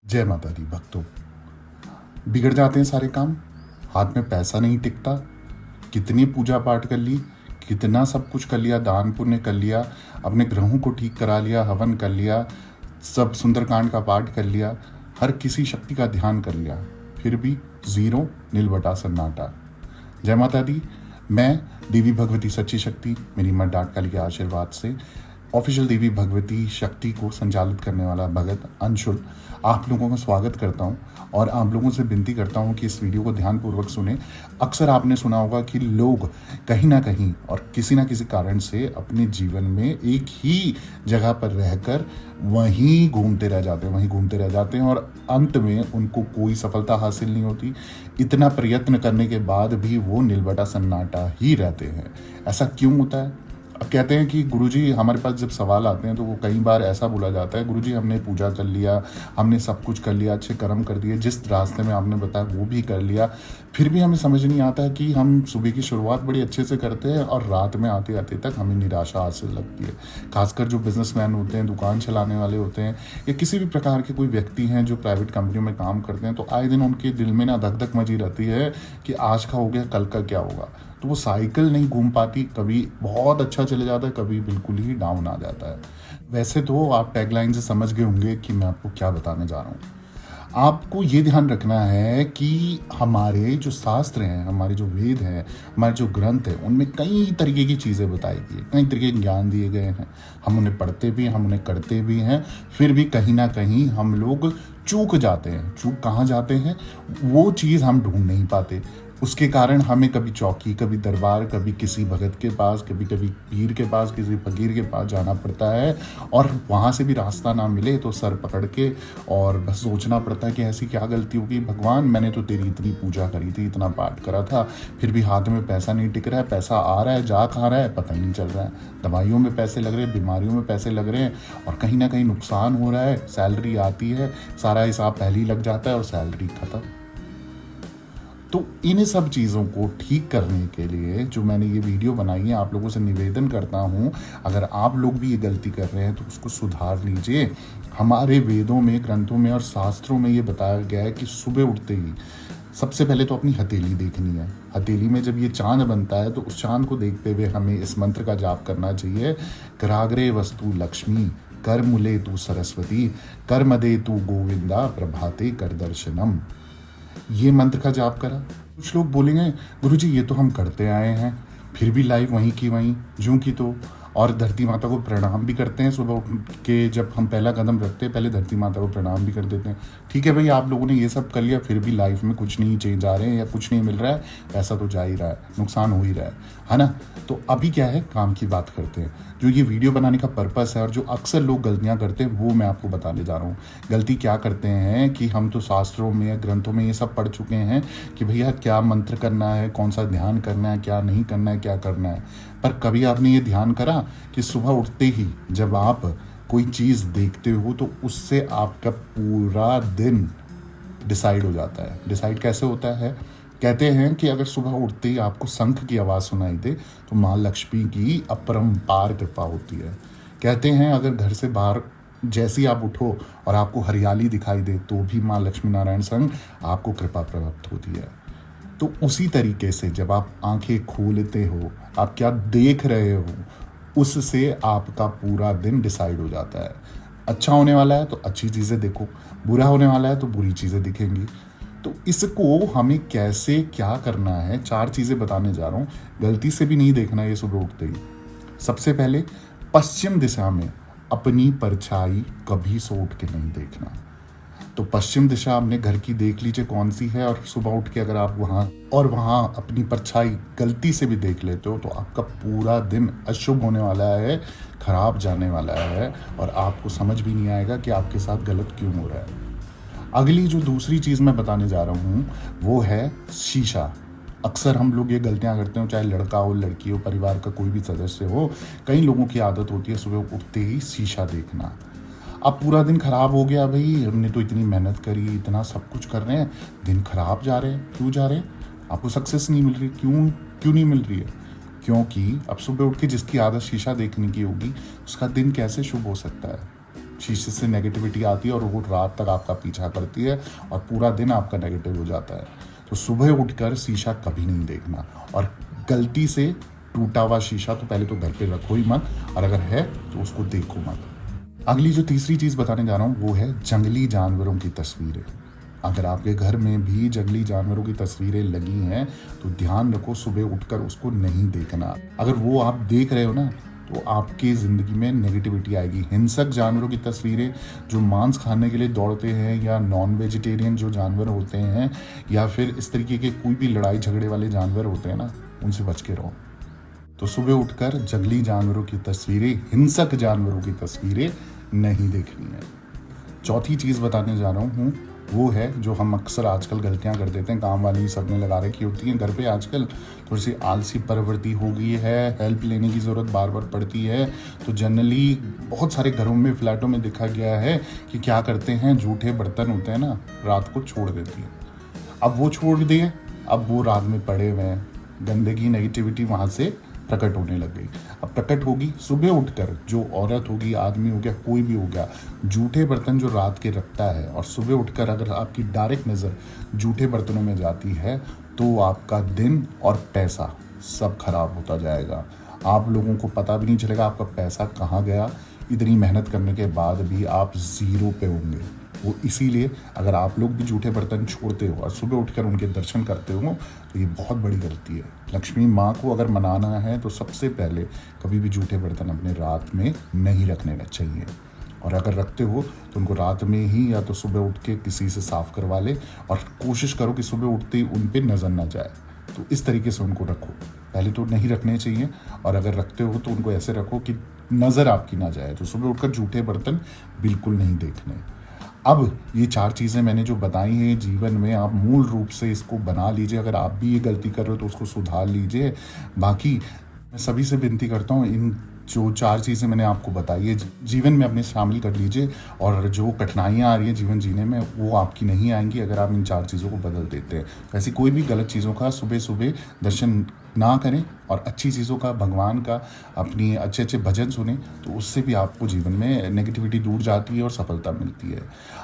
जय माता दी भक्तों। बिगड़ जाते हैं सारे काम, हाथ में पैसा नहीं टिकता। कितनी पूजा पाठ कर ली, कितना सब कुछ कर लिया, दान पुण्य कर लिया, अपने ग्रहों को ठीक करा लिया, हवन कर लिया, सब सुंदरकांड का पाठ कर लिया, हर किसी शक्ति का ध्यान कर लिया, फिर भी जीरो, नीलबटा सन्नाटा। जय माता दी। मैं देवी भगवती सच्ची शक्ति मेरी मठ डाटकाली के आशीर्वाद से ऑफिशियल देवी भगवती शक्ति को संचालित करने वाला भगत अंशुल आप लोगों का स्वागत करता हूं और आप लोगों से विनती करता हूं कि इस वीडियो को ध्यानपूर्वक सुने। अक्सर आपने सुना होगा कि लोग कहीं ना कहीं और किसी ना किसी कारण से अपने जीवन में एक ही जगह पर रहकर वहीं घूमते रह जाते हैं और अंत में उनको कोई सफलता हासिल नहीं होती। इतना प्रयत्न करने के बाद भी वो नीलबटा सन्नाटा ही रहते हैं। ऐसा क्यों होता है? अब कहते हैं कि गुरुजी, हमारे पास जब सवाल आते हैं तो वो कई बार ऐसा बोला जाता है, गुरुजी हमने पूजा कर लिया, हमने सब कुछ कर लिया, अच्छे कर्म कर दिए, जिस रास्ते में आपने बताया वो भी कर लिया, फिर भी हमें समझ नहीं आता है कि हम सुबह की शुरुआत बड़ी अच्छे से करते हैं और रात में आते आते तक हमें निराशा हासिल लगती है। खासकर जो बिजनेसमैन होते हैं, दुकान चलाने वाले होते हैं, या किसी भी प्रकार के कोई व्यक्ति हैं जो प्राइवेट कंपनियों में काम करते हैं, तो आए दिन उनके दिल में ना धक धक मची रहती है कि आज का हो गया, कल का क्या होगा। तो वो साइकिल नहीं घूम पाती, कभी बहुत अच्छा चले जाता है, कभी बिल्कुल ही डाउन आ जाता है। वैसे तो आप टैगलाइन से समझ गए होंगे कि मैं आपको क्या बताने जा रहा हूँ। आपको ये ध्यान रखना है कि हमारे जो शास्त्र हैं, हमारे जो वेद हैं, हमारे जो ग्रंथ हैं, उनमें कई तरीके की चीज़ें बताई गई हैं, कई तरीके के ज्ञान दिए गए हैं। हम उन्हें पढ़ते भी हैं, हम उन्हें करते भी हैं, फिर भी कहीं ना कहीं हम लोग चूक जाते हैं। चूक कहाँ जाते हैं? वो चीज़ हम ढूंढ नहीं पाते। उसके कारण हमें कभी चौकी, कभी दरबार, कभी किसी भगत के पास, कभी कभी पीर के पास, किसी फकीर के पास जाना पड़ता है और वहाँ से भी रास्ता ना मिले तो सर पकड़ के और बस सोचना पड़ता है कि ऐसी क्या गलती होगी भगवान, मैंने तो तेरी इतनी पूजा करी थी, इतना पाठ करा था, फिर भी हाथ में पैसा नहीं टिक रहा है, पैसा आ रहा है, जा कहाँ रहा है पता ही नहीं चल रहा है। दवाइयों में पैसे लग रहे हैं, बीमारियों में पैसे लग रहे हैं और कहीं ना कहीं नुकसान हो रहा है। सैलरी आती है, सारा हिसाब पहले ही लग जाता है और सैलरी खत्म। तो इन सब चीज़ों को ठीक करने के लिए जो मैंने ये वीडियो बनाई है, आप लोगों से निवेदन करता हूँ, अगर आप लोग भी ये गलती कर रहे हैं तो उसको सुधार लीजिए। हमारे वेदों में, ग्रंथों में और शास्त्रों में ये बताया गया है कि सुबह उठते ही सबसे पहले तो अपनी हथेली देखनी है। हथेली में जब ये चांद बनता है तो उस चांद को देखते हुए हमें इस मंत्र का जाप करना चाहिए। कराग्रे वस्तु लक्ष्मी, कर मुले तू सरस्वती, कर मदे तू गोविंदा, प्रभाते कर दर्शनम। ये मंत्र का जाप करा। कुछ लोग बोलेंगे गुरुजी ये तो हम करते आए हैं, फिर भी लाइफ वहीं की वहीं ज्यों की तो, और धरती माता को प्रणाम भी करते हैं। सुबह उठ के जब हम पहला कदम रखते हैं पहले धरती माता को प्रणाम भी कर देते हैं। ठीक है भाई, आप लोगों ने ये सब कर लिया, फिर भी लाइफ में कुछ नहीं चेंज आ रहे हैं या कुछ नहीं मिल रहा है, पैसा तो जा ही रहा है, नुकसान हो ही रहा है ना। तो अभी क्या है, काम की बात करते हैं। जो ये वीडियो बनाने का पर्पस है और जो अक्सर लोग गलतियां करते हैं वो मैं आपको बताने जा रहा हूँ। गलती क्या करते हैं कि हम तो शास्त्रों में या ग्रंथों में ये सब पढ़ चुके हैं कि भैया क्या मंत्र करना है, कौन सा ध्यान करना है, क्या नहीं करना है, क्या करना है। पर कभी आपने ये ध्यान करा कि सुबह उठते ही जब आप कोई चीज़ देखते हो तो उससे आपका पूरा दिन डिसाइड हो जाता है। डिसाइड कैसे होता है? कहते हैं कि अगर सुबह उठते ही आपको शंख की आवाज़ सुनाई दे तो माँ लक्ष्मी की अपरंपार कृपा होती है। कहते हैं अगर घर से बाहर जैसे ही आप उठो और आपको हरियाली दिखाई दे तो भी माँ लक्ष्मी नारायण संग आपको कृपा प्राप्त होती है। तो उसी तरीके से जब आप आंखें खोलते हो, आप क्या देख रहे हो, उससे आपका पूरा दिन डिसाइड हो जाता है। अच्छा होने वाला है तो अच्छी चीज़ें देखो, बुरा होने वाला है तो बुरी चीज़ें दिखेंगी। तो इसको हमें कैसे क्या करना है, 4 चीज़ें बताने जा रहा हूँ। गलती से भी नहीं देखना ये सुबह उठते ही। सबसे पहले पश्चिम दिशा में अपनी परछाई कभी से उठ के नहीं देखना। तो पश्चिम दिशा अपने घर की देख लीजिए कौन सी है, और सुबह उठ के अगर आप वहाँ अपनी परछाई गलती से भी देख लेते हो तो आपका पूरा दिन अशुभ होने वाला है, खराब जाने वाला है और आपको समझ भी नहीं आएगा कि आपके साथ गलत क्यों हो रहा है। अगली जो दूसरी चीज़ मैं बताने जा रहा हूँ वो है शीशा। अक्सर हम लोग ये गलतियाँ करते हैं, चाहे लड़का हो, लड़की हो, परिवार का कोई भी सदस्य हो, कई लोगों की आदत होती है सुबह उठते ही शीशा देखना। अब पूरा दिन खराब हो गया भाई, हमने तो इतनी मेहनत करी, इतना सब कुछ कर रहे हैं, दिन खराब जा रहे हैं। क्यों जा रहे हैं? आपको सक्सेस नहीं मिल रही। क्यों नहीं मिल रही है? क्योंकि अब सुबह उठ के जिसकी आदत शीशा देखने की होगी उसका दिन कैसे शुभ हो सकता है? शीशे से नेगेटिविटी आती है और वो रात तक आपका पीछा करती है और पूरा दिन आपका नेगेटिव हो जाता है। तो सुबह उठकर शीशा कभी नहीं देखना, और गलती से टूटा हुआ शीशा तो पहले तो घर पे रखो ही मत, और अगर है तो उसको देखो मत। अगली जो तीसरी चीज़ बताने जा रहा हूँ वो है जंगली जानवरों की तस्वीरें। अगर आपके घर में भी जंगली जानवरों की तस्वीरें लगी हैं तो ध्यान रखो, सुबह उठकर उसको नहीं देखना। अगर वो आप देख रहे हो ना तो आपकी ज़िंदगी में नेगेटिविटी आएगी। हिंसक जानवरों की तस्वीरें, जो मांस खाने के लिए दौड़ते हैं, या नॉन वेजिटेरियन जो जानवर होते हैं, या फिर इस तरीके के कोई भी लड़ाई झगड़े वाले जानवर होते हैं ना, उनसे बच के रहो। तो सुबह उठकर जंगली जानवरों की तस्वीरें, हिंसक जानवरों की तस्वीरें नहीं देखनी है। चौथी चीज़ बताने जा रहा हूँ वो है जो हम अक्सर आजकल गलतियाँ कर देते हैं, काम वाली सबने लगा रखी होती हैं घर पे। आजकल थोड़ी सी आलसी प्रवृत्ति हो गई है, हेल्प लेने की ज़रूरत बार बार पड़ती है। तो जनरली बहुत सारे घरों में, फ्लैटों में देखा गया है कि क्या करते हैं, जूठे बर्तन होते हैं ना, रात को छोड़ देती है। अब वो छोड़ दिए, अब वो रात में पड़े हुए हैं, गंदगी, नेगेटिविटी वहाँ से प्रकट होने लग गई। अब प्रकट होगी सुबह उठकर, जो औरत होगी, आदमी हो गया, कोई भी हो गया, जूठे बर्तन जो रात के रखता है, और सुबह उठकर अगर आपकी डायरेक्ट नज़र जूठे बर्तनों में जाती है तो आपका दिन और पैसा सब खराब होता जाएगा। आप लोगों को पता भी नहीं चलेगा आपका पैसा कहाँ गया। इतनी मेहनत करने के बाद भी आप ज़ीरो पे होंगे। वो इसीलिए अगर आप लोग भी जूठे बर्तन छोड़ते हो और सुबह उठकर उनके दर्शन करते हो तो ये बहुत बड़ी गलती है। लक्ष्मी माँ को अगर मनाना है तो सबसे पहले कभी भी जूठे बर्तन अपने रात में नहीं रखने चाहिए, और अगर रखते हो तो उनको रात में ही या तो सुबह उठ के किसी से साफ़ करवा ले, और कोशिश करो कि सुबह उठते ही उन पर नज़र ना जाए। तो इस तरीके से उनको रखो। पहले तो नहीं रखने चाहिए, और अगर रखते हो तो उनको ऐसे रखो कि नज़र आपकी ना जाए। तो सुबह उठकर जूठे बर्तन बिल्कुल नहीं देखने। अब ये 4 चीज़ें मैंने जो बताई हैं जीवन में, आप मूल रूप से इसको बना लीजिए। अगर आप भी ये गलती कर रहे हो तो उसको सुधार लीजिए। बाकी मैं सभी से विनती करता हूँ, इन जो 4 चीज़ें मैंने आपको बताई है जीवन में अपने शामिल कर लीजिए, और जो कठिनाइयाँ आ रही हैं जीवन जीने में वो आपकी नहीं आएंगी अगर आप इन 4 चीज़ों को बदल देते हैं। ऐसी कोई भी गलत चीज़ों का सुबह सुबह दर्शन ना करें, और अच्छी चीज़ों का, भगवान का, अपनी अच्छे अच्छे भजन सुने, तो उससे भी आपको जीवन में नेगेटिविटी दूर जाती है और सफलता मिलती है।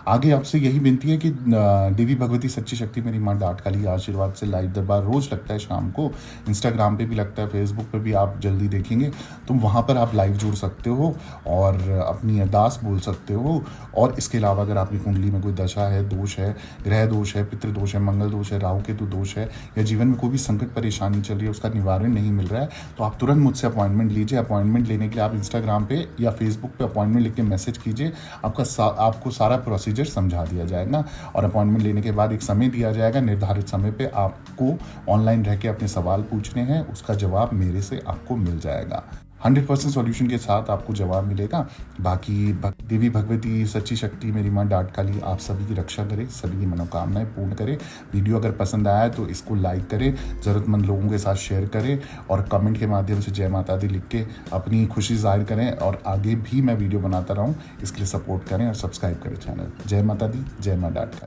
आगे आपसे यही विनती है कि देवी भगवती सच्ची शक्ति मेरी माँ डाटकाली आशीर्वाद से लाइव दरबार रोज़ लगता है शाम को। इंस्टाग्राम पे भी लगता है, फेसबुक पे भी आप जल्दी देखेंगे तो वहाँ पर आप लाइव जुड़ सकते हो और अपनी अरदास बोल सकते हो। और इसके अलावा अगर आपकी कुंडली में कोई दशा है, दोष है, ग्रह दोष है, पितृ दोष है, मंगल दोष है, राहु केतु दोष है, या जीवन में कोई भी संकट परेशानी चल रही है, उसका निवारण नहीं मिल रहा है, तो आप तुरंत मुझसे अपॉइंटमेंट लीजिए। अपॉइंटमेंट लेने के लिए आप इंस्टाग्राम पे या फेसबुक पे अपॉइंटमेंट लिख के मैसेज कीजिए। आपको सारा प्रोसीजर समझा दिया जाएगा, और अपॉइंटमेंट लेने के बाद एक समय दिया जाएगा। निर्धारित समय पे आपको ऑनलाइन रह के अपने सवाल पूछने हैं, उसका जवाब मेरे से आपको मिल जाएगा। 100% सॉल्यूशन के साथ आपको जवाब मिलेगा। बाकी देवी भगवती सच्ची शक्ति मेरी माँ डाटकाली आप सभी की रक्षा करे, सभी की मनोकामनाएं पूर्ण करे। वीडियो अगर पसंद आया तो इसको लाइक करें, ज़रूरतमंद लोगों के साथ शेयर करें, और कमेंट के माध्यम से जय माता दी लिख के अपनी खुशी जाहिर करें। और आगे भी मैं वीडियो बनाता रहूँ इसके लिए सपोर्ट करें और सब्सक्राइब करें चैनल। जय माता दी, जय माँ डाटकाली।